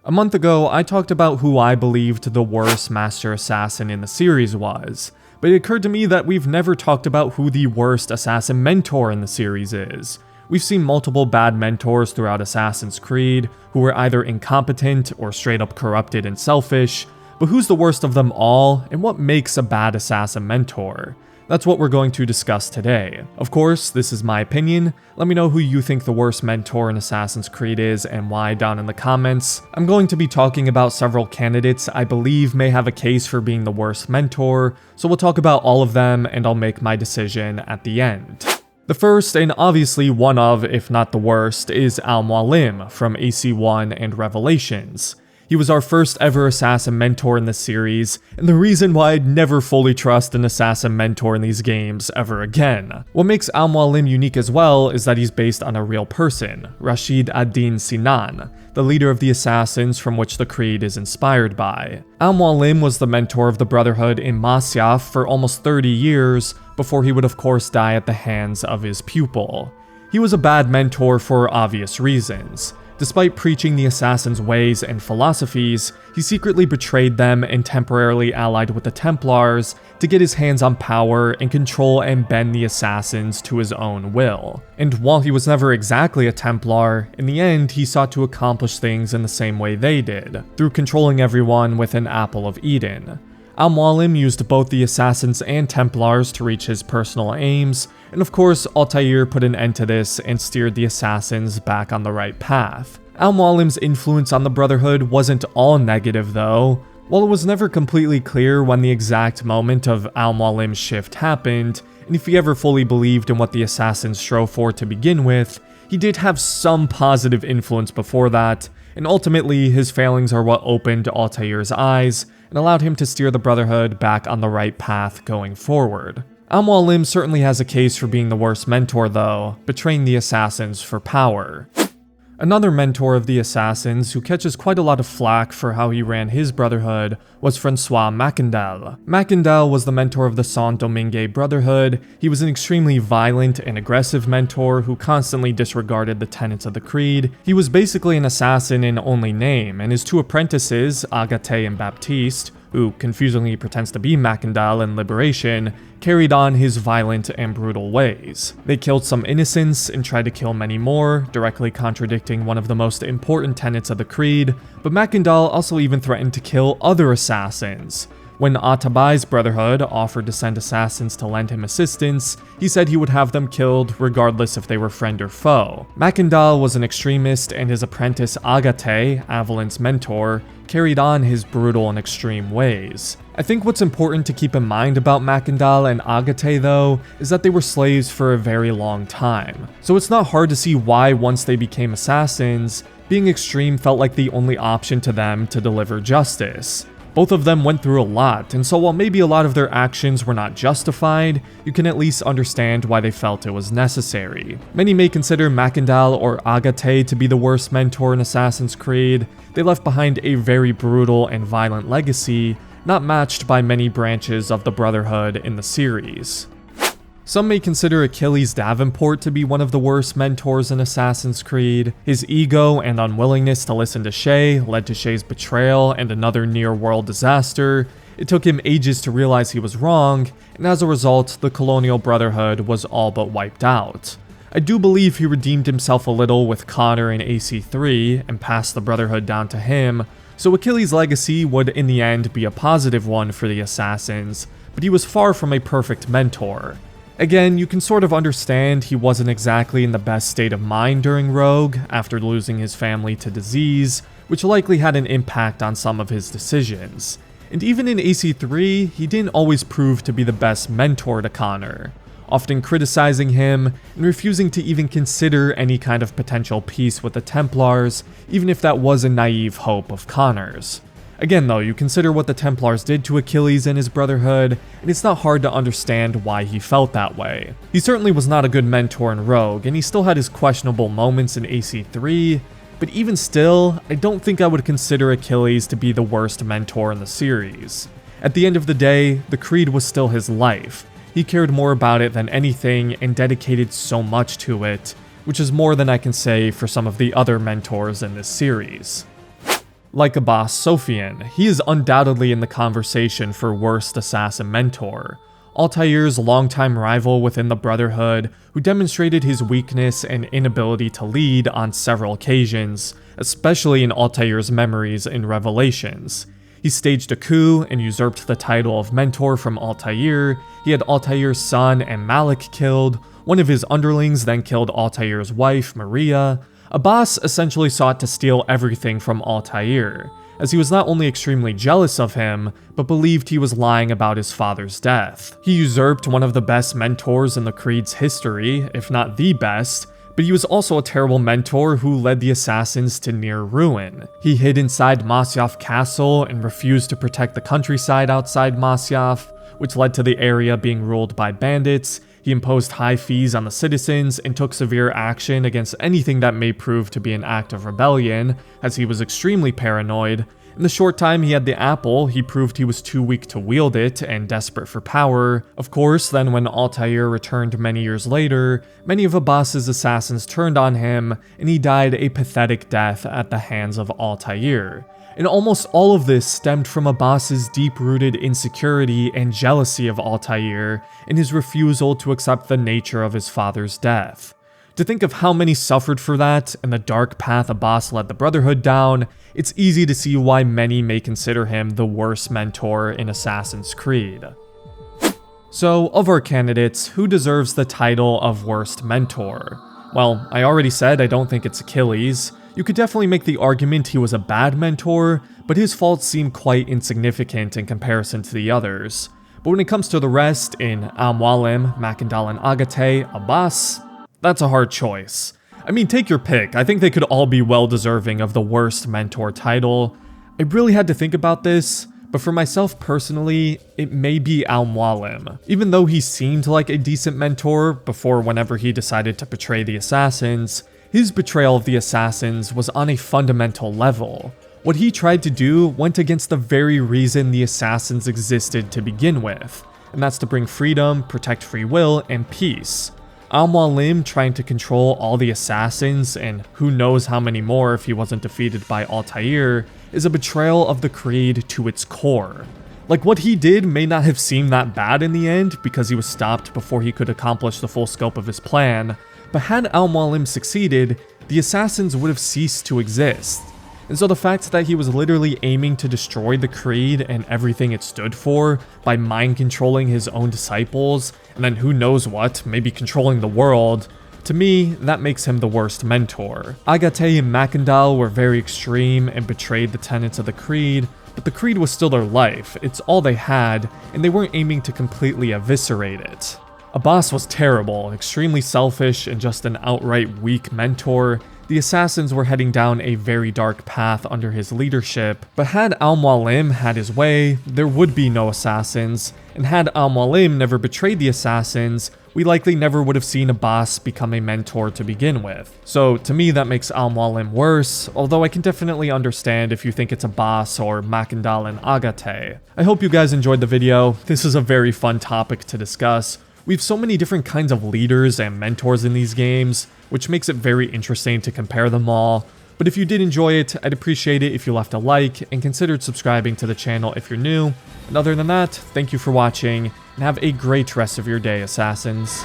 A month ago, I talked about who I believed the worst master assassin in the series was, but it occurred to me that we've never talked about who the worst assassin mentor in the series is. We've seen multiple bad mentors throughout Assassin's Creed, who were either incompetent or straight up corrupted and selfish, but who's the worst of them all, and what makes a bad assassin mentor? That's what we're going to discuss today. Of course, this is my opinion. Let me know who you think the worst mentor in Assassin's Creed is and why down in the comments. I'm going to be talking about several candidates I believe may have a case for being the worst mentor, so we'll talk about all of them and I'll make my decision at the end. The first, and obviously one of, if not the worst, is Mualim from AC1 and Revelations. He was our first ever assassin mentor in this series, and the reason why I'd never fully trust an assassin mentor in these games ever again. What makes Mualim unique as well is that he's based on a real person, Rashid ad-Din Sinan, the leader of the assassins from which the creed is inspired by. Mualim was the mentor of the Brotherhood in Masyaf for almost 30 years, before he would of course die at the hands of his pupil. He was a bad mentor for obvious reasons. Despite preaching the assassins' ways and philosophies, he secretly betrayed them and temporarily allied with the Templars to get his hands on power and control and bend the assassins to his own will. And while he was never exactly a Templar, in the end he sought to accomplish things in the same way they did, through controlling everyone with an Apple of Eden. Mualim used both the assassins and Templars to reach his personal aims, and of course Altair put an end to this and steered the assassins back on the right path. Mualim's influence on the Brotherhood wasn't all negative though. While it was never completely clear when the exact moment of Mualim's shift happened, and if he ever fully believed in what the assassins strove for to begin with, he did have some positive influence before that, and ultimately his failings are what opened Altair's eyes and allowed him to steer the Brotherhood back on the right path going forward. Mualim certainly has a case for being the worst mentor though, betraying the assassins for power. Another mentor of the assassins who catches quite a lot of flack for how he ran his Brotherhood was Francois Mackandal. Mackandal was the mentor of the Saint-Domingue Brotherhood. He was an extremely violent and aggressive mentor who constantly disregarded the tenets of the creed. He was basically an assassin in only name, and his two apprentices, Agate and Baptiste, who confusingly pretends to be Mackandal in Liberation, carried on his violent and brutal ways. They killed some innocents and tried to kill many more, directly contradicting one of the most important tenets of the creed, but Mackandal also even threatened to kill other assassins. When Abbas' Brotherhood offered to send assassins to lend him assistance, he said he would have them killed regardless if they were friend or foe. Mackandal was an extremist, and his apprentice Agate, Avalin's mentor, carried on his brutal and extreme ways. I think what's important to keep in mind about Mackandal and Agate though, is that they were slaves for a very long time. So it's not hard to see why once they became assassins, being extreme felt like the only option to them to deliver justice. Both of them went through a lot, and so while maybe a lot of their actions were not justified, you can at least understand why they felt it was necessary. Many may consider Mackandal or Agate to be the worst mentor in Assassin's Creed. They left behind a very brutal and violent legacy, not matched by many branches of the Brotherhood in the series. Some may consider Achilles Davenport to be one of the worst mentors in Assassin's Creed. His ego and unwillingness to listen to Shay led to Shay's betrayal and another near-world disaster. It took him ages to realize he was wrong, and as a result, the Colonial Brotherhood was all but wiped out. I do believe he redeemed himself a little with Connor in AC3 and passed the Brotherhood down to him, so Achilles' legacy would in the end be a positive one for the assassins, but he was far from a perfect mentor. Again, you can sort of understand he wasn't exactly in the best state of mind during Rogue after losing his family to disease, which likely had an impact on some of his decisions. And even in AC3, he didn't always prove to be the best mentor to Connor, often criticizing him and refusing to even consider any kind of potential peace with the Templars, even if that was a naive hope of Connor's. Again though, you consider what the Templars did to Achilles and his Brotherhood, and it's not hard to understand why he felt that way. He certainly was not a good mentor in Rogue, and he still had his questionable moments in AC3, but even still, I don't think I would consider Achilles to be the worst mentor in the series. At the end of the day, the creed was still his life. He cared more about it than anything and dedicated so much to it, which is more than I can say for some of the other mentors in this series. Like Abbas Sophian, he is undoubtedly in the conversation for worst assassin mentor. Altair's longtime rival within the Brotherhood, who demonstrated his weakness and inability to lead on several occasions, especially in Altair's memories in Revelations. He staged a coup and usurped the title of mentor from Altair. He had Altair's son and Malik killed. One of his underlings then killed Altair's wife, Maria. Abbas essentially sought to steal everything from Altair, as he was not only extremely jealous of him, but believed he was lying about his father's death. He usurped one of the best mentors in the Creed's history, if not the best, but he was also a terrible mentor who led the assassins to near ruin. He hid inside Masyaf Castle and refused to protect the countryside outside Masyaf, which led to the area being ruled by bandits. He imposed high fees on the citizens and took severe action against anything that may prove to be an act of rebellion, as he was extremely paranoid. In the short time he had the apple, he proved he was too weak to wield it and desperate for power. Of course, then when Altair returned many years later, many of Abbas's assassins turned on him, and he died a pathetic death at the hands of Altair. And almost all of this stemmed from Abbas's deep-rooted insecurity and jealousy of Altair, and his refusal to accept the nature of his father's death. To think of how many suffered for that, and the dark path Abbas led the Brotherhood down, it's easy to see why many may consider him the worst mentor in Assassin's Creed. So, of our candidates, who deserves the title of worst mentor? Well, I already said I don't think it's Achilles. You could definitely make the argument he was a bad mentor, but his faults seem quite insignificant in comparison to the others. But when it comes to the rest, in Mualim, Mackandal, and Agate, Abbas, that's a hard choice. I mean, take your pick. I think they could all be well deserving of the worst mentor title. I really had to think about this, but for myself personally, it may be Mualim. Even though he seemed like a decent mentor before whenever he decided to betray the assassins, his betrayal of the assassins was on a fundamental level. What he tried to do went against the very reason the assassins existed to begin with, and that's to bring freedom, protect free will, and peace. Mualim trying to control all the assassins, and who knows how many more if he wasn't defeated by Altair, is a betrayal of the Creed to its core. Like, what he did may not have seemed that bad in the end because he was stopped before he could accomplish the full scope of his plan, but had Mualim succeeded, the assassins would have ceased to exist. And so the fact that he was literally aiming to destroy the Creed and everything it stood for by mind controlling his own disciples, and then who knows what, maybe controlling the world, to me, that makes him the worst mentor. Agate and Mackandal were very extreme and betrayed the tenets of the Creed, but the Creed was still their life, it's all they had, and they weren't aiming to completely eviscerate it. Abbas was terrible, extremely selfish, and just an outright weak mentor. The assassins were heading down a very dark path under his leadership, but had Mualim had his way, there would be no assassins, and had Mualim never betrayed the assassins, we likely never would have seen Abbas become a mentor to begin with. So to me that makes Mualim worse, although I can definitely understand if you think it's Abbas or Mackandal and Agate. I hope you guys enjoyed the video. This is a very fun topic to discuss. We have so many different kinds of leaders and mentors in these games, which makes it very interesting to compare them all. But if you did enjoy it, I'd appreciate it if you left a like and considered subscribing to the channel if you're new. And other than that, thank you for watching, and have a great rest of your day, Assassins.